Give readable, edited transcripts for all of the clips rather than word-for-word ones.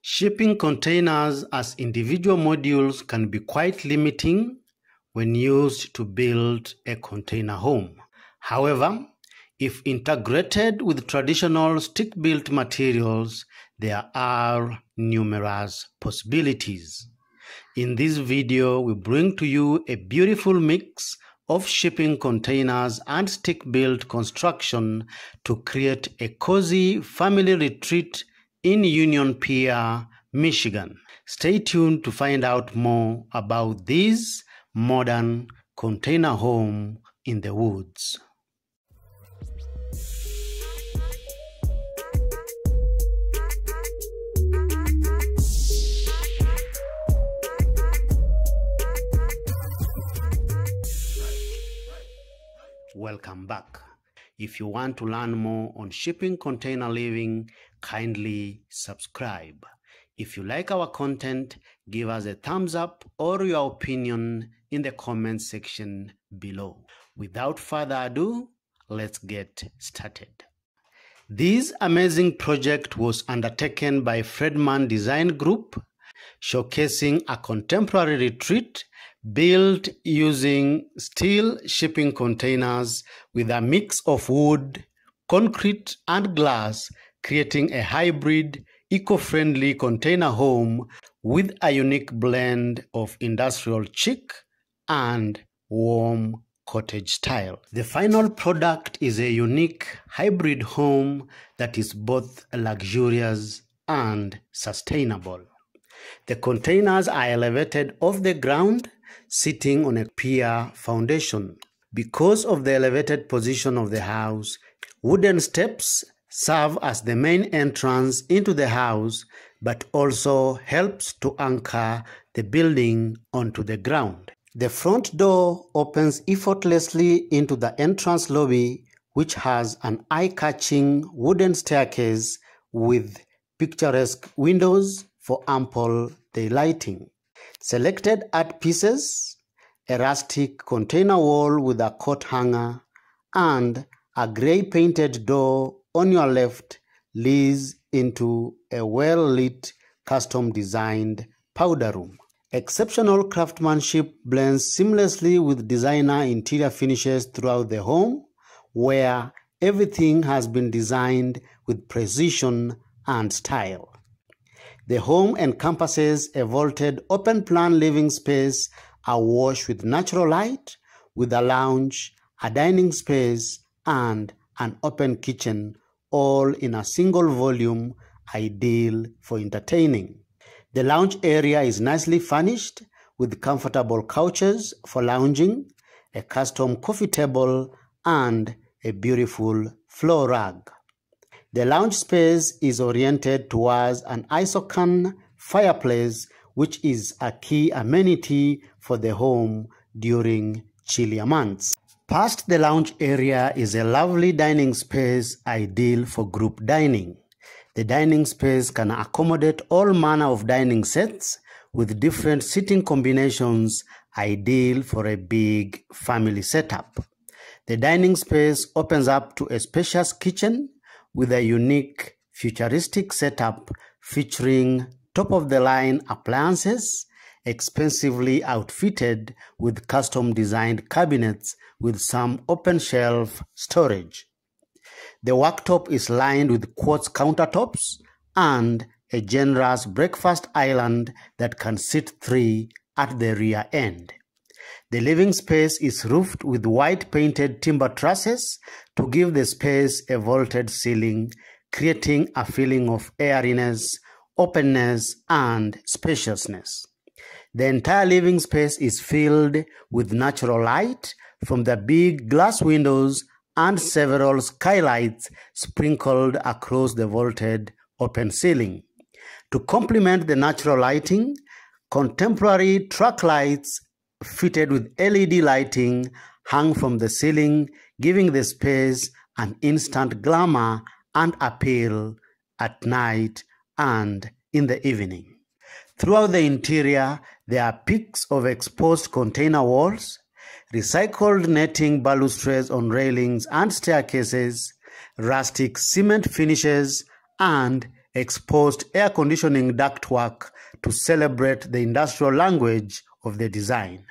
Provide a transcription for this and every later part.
Shipping containers as individual modules can be quite limiting when used to build a container home. However, if integrated with traditional stick-built materials, there are numerous possibilities. In this video, we bring to you a beautiful mix of shipping containers and stick-built construction to create a cozy family retreat in Union Pier, Michigan. Stay tuned to find out more about this modern container home in the woods. Welcome back. If you want to learn more on shipping container living, kindly subscribe. If you like our content, give us a thumbs up or your opinion in the comment section below. Without further ado, let's get started. This amazing project was undertaken by Fredman Design Group, showcasing a contemporary retreat built using steel shipping containers with a mix of wood, concrete, and glass, creating a hybrid, eco-friendly container home with a unique blend of industrial chic and warm cottage style. The final product is a unique hybrid home that is both luxurious and sustainable. The containers are elevated off the ground, sitting on a pier foundation. Because of the elevated position of the house, wooden steps serve as the main entrance into the house, but also helps to anchor the building onto the ground. The front door opens effortlessly into the entrance lobby, which has an eye-catching wooden staircase with picturesque windows for ample daylighting. Selected art pieces, a rustic container wall with a coat hanger, and a grey painted door on your left leads into a well-lit, custom-designed powder room. Exceptional craftsmanship blends seamlessly with designer interior finishes throughout the home, where everything has been designed with precision and style. The home encompasses a vaulted open-plan living space awash with natural light, with a lounge, a dining space, and an open kitchen, all in a single volume, ideal for entertaining. The lounge area is nicely furnished with comfortable couches for lounging, a custom coffee table, and a beautiful floor rug. The lounge space is oriented towards an ISOCAN fireplace, which is a key amenity for the home during chillier months. Past the lounge area is a lovely dining space ideal for group dining. The dining space can accommodate all manner of dining sets with different seating combinations, ideal for a big family setup. The dining space opens up to a spacious kitchen with a unique futuristic setup featuring top-of-the-line appliances, expensively outfitted with custom-designed cabinets with some open-shelf storage. The worktop is lined with quartz countertops and a generous breakfast island that can sit 3 at the rear end. The living space is roofed with white painted timber trusses to give the space a vaulted ceiling, creating a feeling of airiness, openness, and spaciousness. The entire living space is filled with natural light from the big glass windows and several skylights sprinkled across the vaulted open ceiling. To complement the natural lighting, contemporary track lights fitted with LED lighting hung from the ceiling, giving the space an instant glamour and appeal at night and in the evening. Throughout the interior, there are peaks of exposed container walls, recycled netting balustrades on railings and staircases, rustic cement finishes, and exposed air conditioning ductwork to celebrate the industrial language of the design.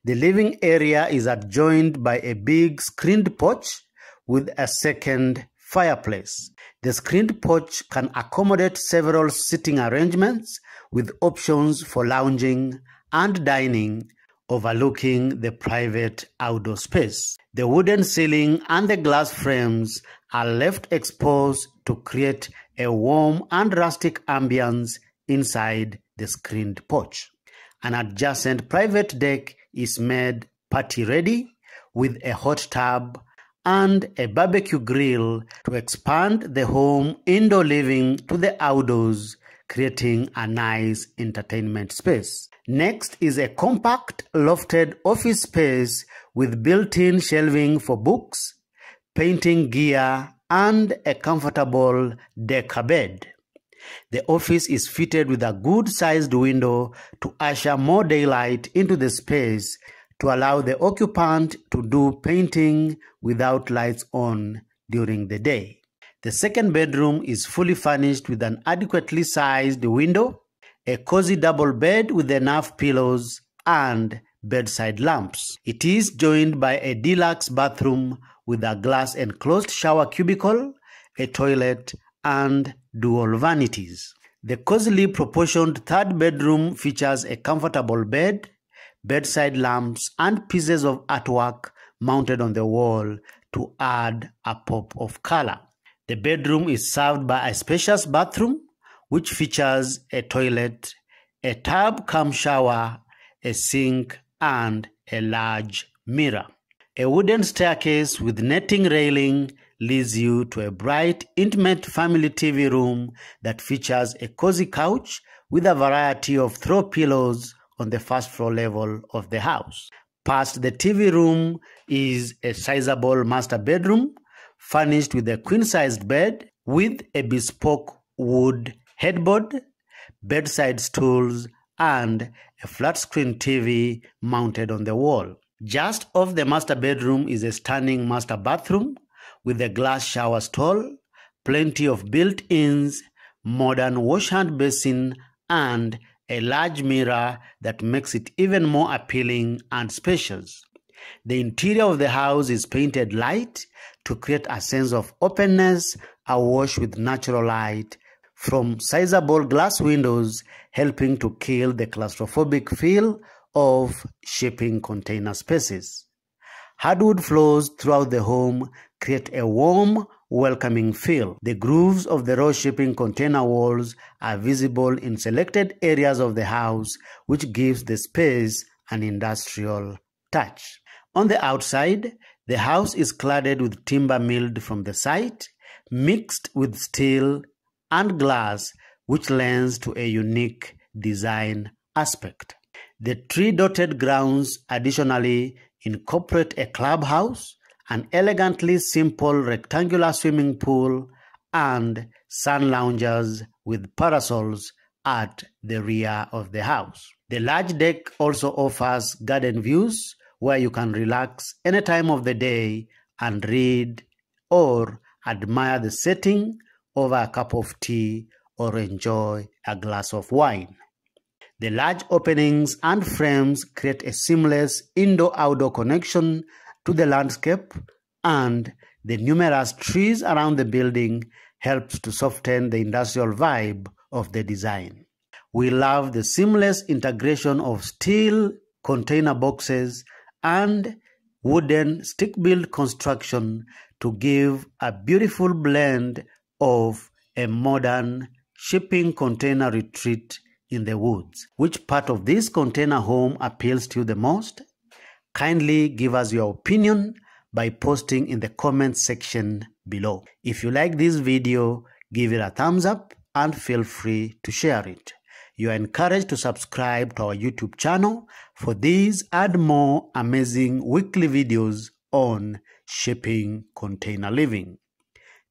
The living area is adjoined by a big screened porch with a second fireplace. The screened porch can accommodate several sitting arrangements with options for lounging and dining, overlooking the private outdoor space. The wooden ceiling and the glass frames are left exposed to create a warm and rustic ambience inside the screened porch. An adjacent private deck is made party-ready with a hot tub and a barbecue grill to expand the home indoor living to the outdoors, creating a nice entertainment space. Next is a compact lofted office space with built-in shelving for books, painting gear, and a comfortable decker bed. The office is fitted with a good-sized window to usher more daylight into the space to allow the occupant to do painting without lights on during the day. The second bedroom is fully furnished with an adequately sized window, a cozy double bed with enough pillows, and bedside lamps. It is joined by a deluxe bathroom with a glass enclosed shower cubicle, a toilet, and dual vanities. The cozily proportioned third bedroom features a comfortable bed, bedside lamps, and pieces of artwork mounted on the wall to add a pop of color. The bedroom is served by a spacious bathroom, which features a toilet, a tub cum shower, a sink, and a large mirror. A wooden staircase with netting railing leads you to a bright, intimate family TV room that features a cozy couch with a variety of throw pillows on the first floor level of the house. Past the TV room is a sizable master bedroom furnished with a queen-sized bed with a bespoke wood headboard, bedside stools, and a flat-screen TV mounted on the wall. Just off the master bedroom is a stunning master bathroom with a glass shower stall, plenty of built-ins, modern wash-hand basin, and a large mirror that makes it even more appealing and spacious. The interior of the house is painted light to create a sense of openness, awash with natural light from sizable glass windows, helping to kill the claustrophobic feel of shipping container spaces. Hardwood floors throughout the home create a warm, welcoming feel. The grooves of the raw shipping container walls are visible in selected areas of the house, which gives the space an industrial touch. On the outside, the house is cladded with timber milled from the site, mixed with steel and glass, which lends to a unique design aspect. The tree-dotted grounds additionally incorporate a clubhouse, an elegantly simple rectangular swimming pool, and sun loungers with parasols at the rear of the house. The large deck also offers garden views where you can relax any time of the day and read or admire the setting over a cup of tea or enjoy a glass of wine. The large openings and frames create a seamless indoor-outdoor connection to the landscape, and the numerous trees around the building helps to soften the industrial vibe of the design. We love the seamless integration of steel container boxes and wooden stick-built construction to give a beautiful blend of a modern shipping container retreat in the woods. Which part of this container home appeals to you the most? Kindly give us your opinion by posting in the comment section below. If you like this video, give it a thumbs up and feel free to share it. You are encouraged to subscribe to our YouTube channel for these and more amazing weekly videos on shipping container living.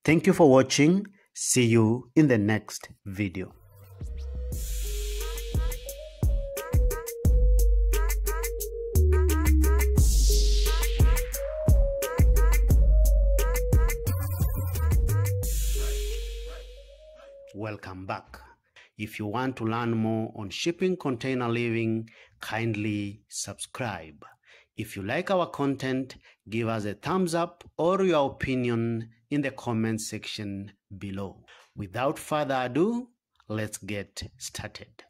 Thank you for watching. See you in the next video. welcome back. If you want to learn more on shipping container living, kindly subscribe. If you like our content, give us a thumbs up or your opinion in the comment section below. Without further ado, let's get started.